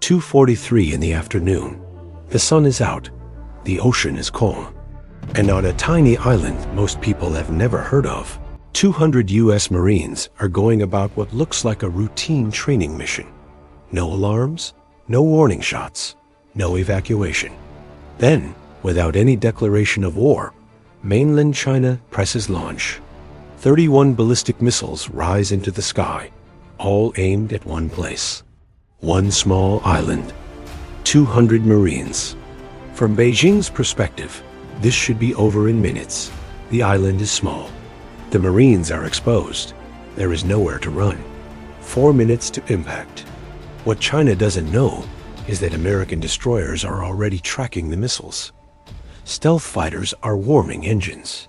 2:43 in the afternoon. The sun is out. The ocean is calm. And on a tiny island most people have never heard of, 200 U.S. Marines are going about what looks like a routine training mission. No alarms, no warning shots, no evacuation. Then, without any declaration of war, mainland China presses launch. 31 ballistic missiles rise into the sky, all aimed at one place. One small island. 200 Marines. From Beijing's perspective, this should be over in minutes. The island is small. The Marines are exposed. There is nowhere to run. 4 minutes to impact. What China doesn't know is that American destroyers are already tracking the missiles. Stealth fighters are warming engines.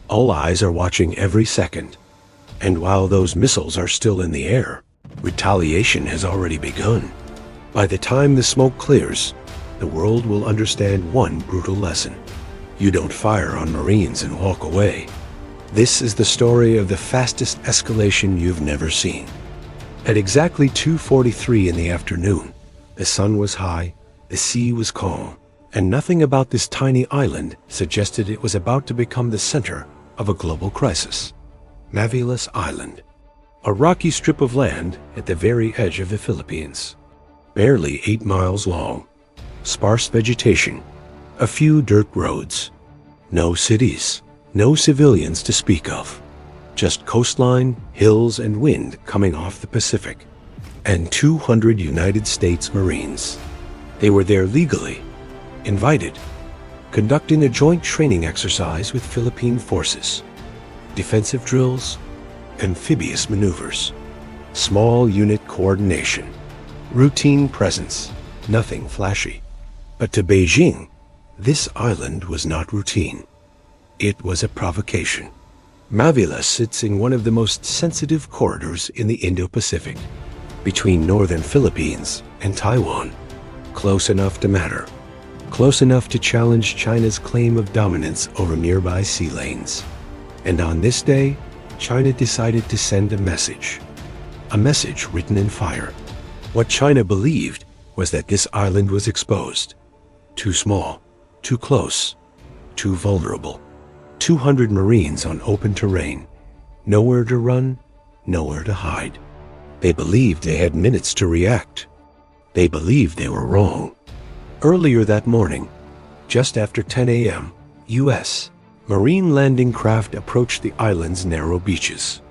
All eyes are watching every second. And while those missiles are still in the air, retaliation has already begun. By the time the smoke clears, the world will understand one brutal lesson. You don't fire on Marines and walk away. This is the story of the fastest escalation you've never seen. At exactly 2:43 in the afternoon, the sun was high, the sea was calm, and nothing about this tiny island suggested it was about to become the center of a global crisis. Mavilas Island, a rocky strip of land at the very edge of the Philippines. Barely 8 miles long, sparse vegetation, a few dirt roads, no cities, no civilians to speak of, just coastline, hills, and wind coming off the Pacific, and 200 United States Marines. They were there legally, invited, conducting a joint training exercise with Philippine forces, defensive drills, amphibious maneuvers, small unit coordination, routine presence, nothing flashy. But to Beijing, this island was not routine. It was a provocation. Mavilas sits in one of the most sensitive corridors in the Indo-Pacific, between northern Philippines and Taiwan. Close enough to matter. Close enough to challenge China's claim of dominance over nearby sea lanes. And on this day, China decided to send a message. A message written in fire. What China believed was that this island was exposed. Too small, too close, too vulnerable. 200 Marines on open terrain. Nowhere to run, nowhere to hide. They believed they had minutes to react. They believed they were wrong. Earlier that morning, just after 10 a.m., U.S. Marine landing craft approached the island's narrow beaches.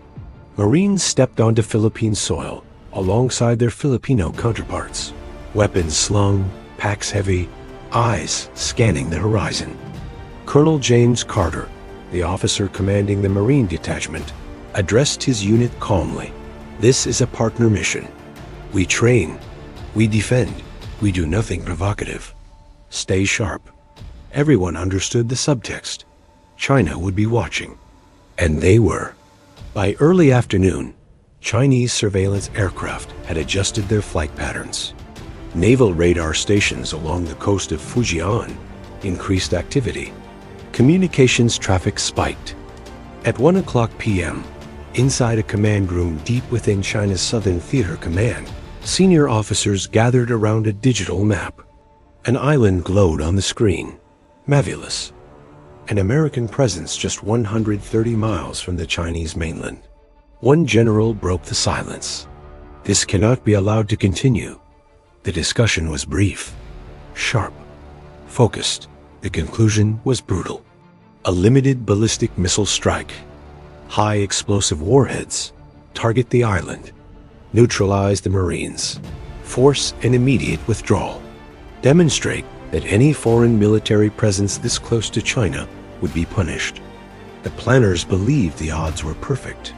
Marines stepped onto Philippine soil alongside their Filipino counterparts. Weapons slung, packs heavy, eyes scanning the horizon. Colonel James Carter, the officer commanding the Marine detachment, addressed his unit calmly. This is a partner mission. We train, we defend, we do nothing provocative. Stay sharp. Everyone understood the subtext. China would be watching. And they were. By early afternoon, Chinese surveillance aircraft had adjusted their flight patterns. Naval radar stations along the coast of Fujian increased activity. Communications traffic spiked. At 1:00 p.m., inside a command room deep within China's Southern Theater Command, senior officers gathered around a digital map. An island glowed on the screen. Mavilas. An American presence just 130 miles from the Chinese mainland. One general broke the silence. This cannot be allowed to continue. The discussion was brief, sharp, focused. The conclusion was brutal. A limited ballistic missile strike. High explosive warheads. Target the island. Neutralize the Marines. Force an immediate withdrawal. Demonstrate that any foreign military presence this close to China would be punished. The planners believed the odds were perfect.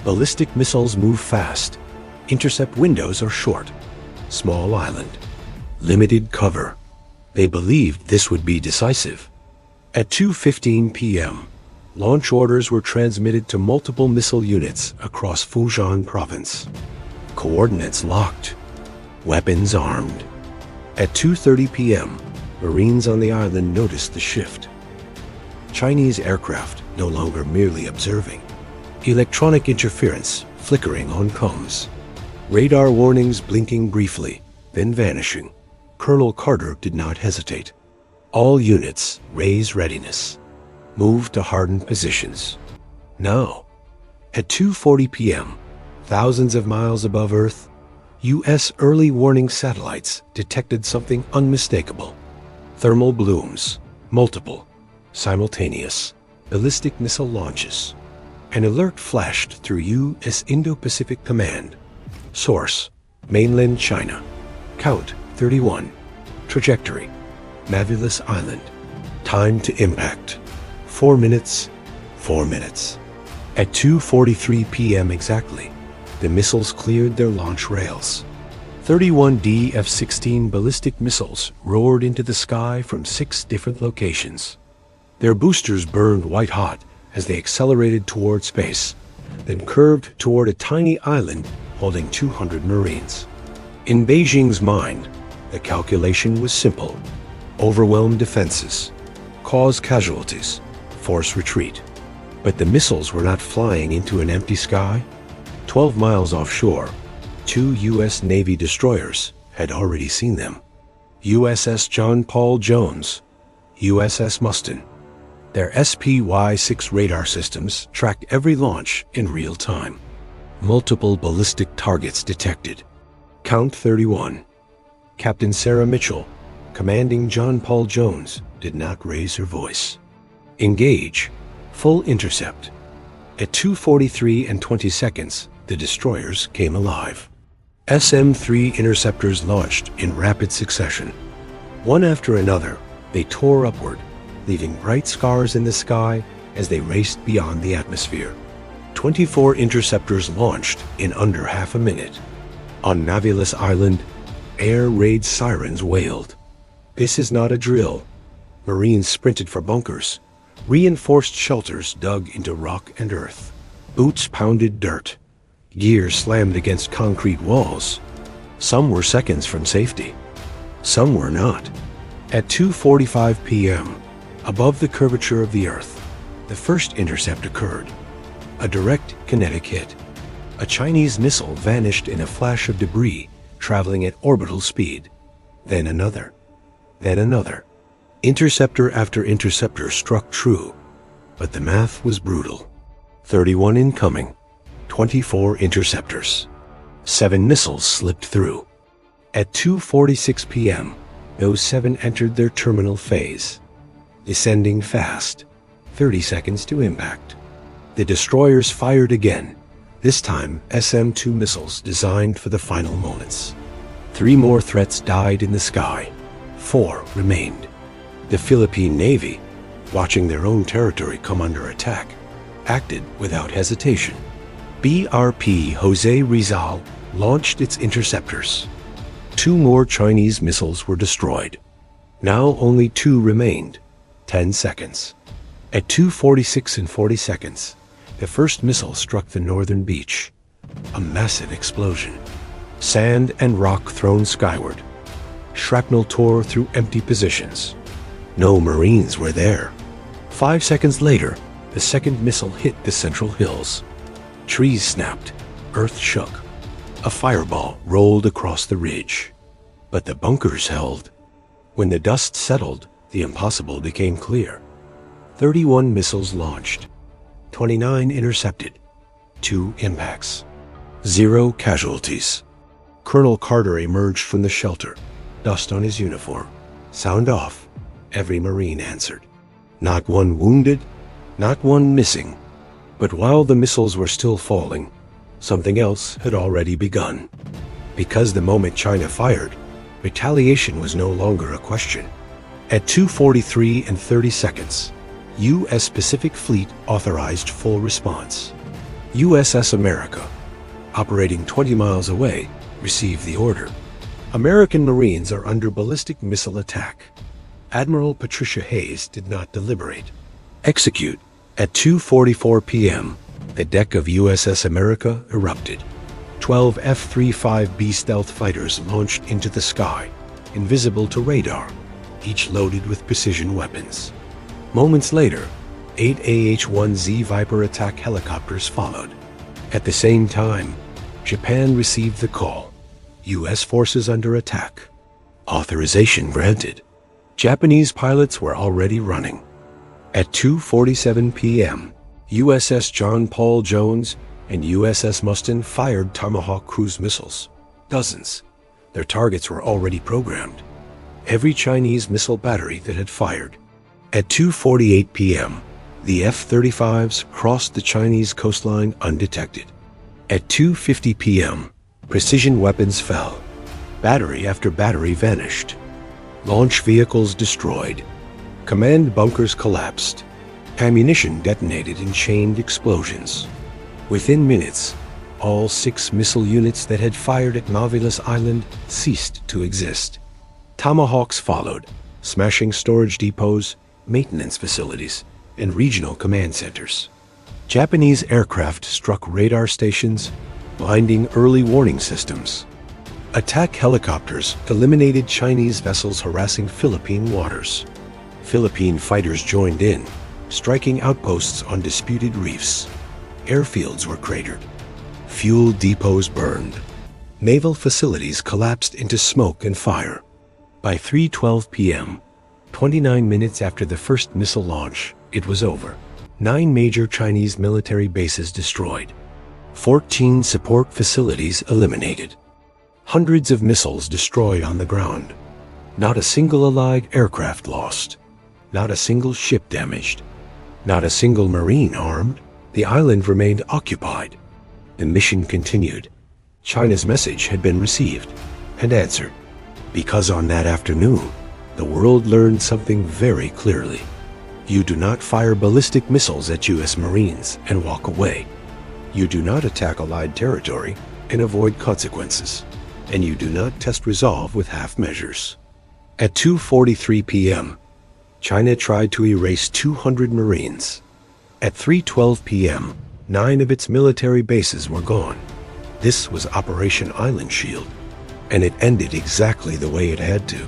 Ballistic missiles move fast. Intercept windows are short. Small island. Limited cover. They believed this would be decisive. At 2:15 p.m., launch orders were transmitted to multiple missile units across Fujian province. Coordinates locked. Weapons armed. At 2:30 p.m., Marines on the island noticed the shift. Chinese aircraft no longer merely observing. Electronic interference flickering on comms. Radar warnings blinking briefly. then vanishing. Colonel Carter did not hesitate. All units, raise readiness. Move to hardened positions. Now, at 2:40 p.m., thousands of miles above Earth, U.S. early warning satellites detected something unmistakable. Thermal blooms, multiple, simultaneous, ballistic missile launches. An alert flashed through U.S. Indo-Pacific Command. Source: Mainland China. Count: 31. Trajectory: Mavulus Island. Time to impact: 4 minutes. 4 minutes. At 2:43 p.m. exactly, the missiles cleared their launch rails. 31 F-16 ballistic missiles roared into the sky from 6 different locations. Their boosters burned white-hot as they accelerated toward space, then curved toward a tiny island holding 200 Marines. In Beijing's mind, the calculation was simple: overwhelm defenses, cause casualties, force retreat. But the missiles were not flying into an empty sky. 12 miles offshore, 2 U.S. Navy destroyers had already seen them. USS John Paul Jones, USS Mustin. Their SPY-6 radar systems tracked every launch in real time. Multiple ballistic targets detected. Count: 31. Captain Sarah Mitchell, commanding John Paul Jones, did not raise her voice. Engage. Full intercept. At 2:43 and 20 seconds, the destroyers came alive. SM-3 interceptors launched in rapid succession. One after another, they tore upward, leaving bright scars in the sky as they raced beyond the atmosphere. 24 interceptors launched in under half a minute. On Mavulus Island, air raid sirens wailed. This is not a drill. Marines sprinted for bunkers. Reinforced shelters dug into rock and earth. Boots pounded dirt. Gear slammed against concrete walls. Some were seconds from safety. Some were not. At 2:45 p.m., above the curvature of the Earth, the first intercept occurred. A direct kinetic hit. A Chinese missile vanished in a flash of debris, traveling at orbital speed. Then another. Then another. Interceptor after interceptor struck true, but the math was brutal. 31 incoming. 24 interceptors. 7 missiles slipped through. At 2:46 p.m., those 7 entered their terminal phase. Descending fast. 30 seconds to impact. The destroyers fired again, this time SM-2 missiles designed for the final moments. 3 more threats died in the sky. 4 remained. The Philippine Navy, watching their own territory come under attack, acted without hesitation. BRP Jose Rizal launched its interceptors. 2 more Chinese missiles were destroyed. Now only 2 remained. 10 seconds. At 2:46 and 40 seconds, the first missile struck the northern beach. A massive explosion. Sand and rock thrown skyward. Shrapnel tore through empty positions. No Marines were there. 5 seconds later, the second missile hit the central hills. Trees snapped. Earth shook. A fireball rolled across the ridge. But the bunkers held. When the dust settled, the impossible became clear. 31 missiles launched. 29 intercepted. 2 impacts. 0 casualties. Colonel Carter emerged from the shelter, dust on his uniform. Sound off. Every Marine answered. Not one wounded, not one missing. But while the missiles were still falling, something else had already begun. Because the moment China fired, retaliation was no longer a question. At 2:43 and 30 seconds, U.S. Pacific Fleet authorized full response. USS America, operating 20 miles away, received the order. American Marines are under ballistic missile attack. Admiral Patricia Hayes did not deliberate. Execute. At 2:44 p.m., the deck of USS America erupted. 12 F-35B stealth fighters launched into the sky, invisible to radar, each loaded with precision weapons. Moments later, 8 AH-1Z Viper attack helicopters followed. At the same time, Japan received the call. U.S. forces under attack. Authorization granted. Japanese pilots were already running. At 2:47 p.m., USS John Paul Jones and USS Mustin fired Tomahawk cruise missiles. Dozens. Their targets were already programmed. Every Chinese missile battery that had fired. At 2:48 p.m., the F-35s crossed the Chinese coastline undetected. At 2:50 p.m., precision weapons fell. Battery after battery vanished. Launch vehicles destroyed. Command bunkers collapsed. Ammunition detonated in chained explosions. Within minutes, all 6 missile units that had fired at Mauvilas Island ceased to exist. Tomahawks followed, smashing storage depots, maintenance facilities, and regional command centers. Japanese aircraft struck radar stations, blinding early warning systems. Attack helicopters eliminated Chinese vessels harassing Philippine waters. Philippine fighters joined in, striking outposts on disputed reefs. Airfields were cratered. Fuel depots burned. Naval facilities collapsed into smoke and fire. By 3:12 p.m., 29 minutes after the first missile launch, it was over. 9 major Chinese military bases destroyed. 14 support facilities eliminated. Hundreds of missiles destroyed on the ground. Not a single Allied aircraft lost. Not a single ship damaged. Not a single Marine harmed. The island remained occupied. The mission continued. China's message had been received and answered. Because on that afternoon, the world learned something very clearly. You do not fire ballistic missiles at U.S. Marines and walk away. You do not attack Allied territory and avoid consequences. And you do not test resolve with half measures. At 2:43 p.m., China tried to erase 200 Marines. At 3:12 p.m., 9 of its military bases were gone. This was Operation Island Shield, and it ended exactly the way it had to.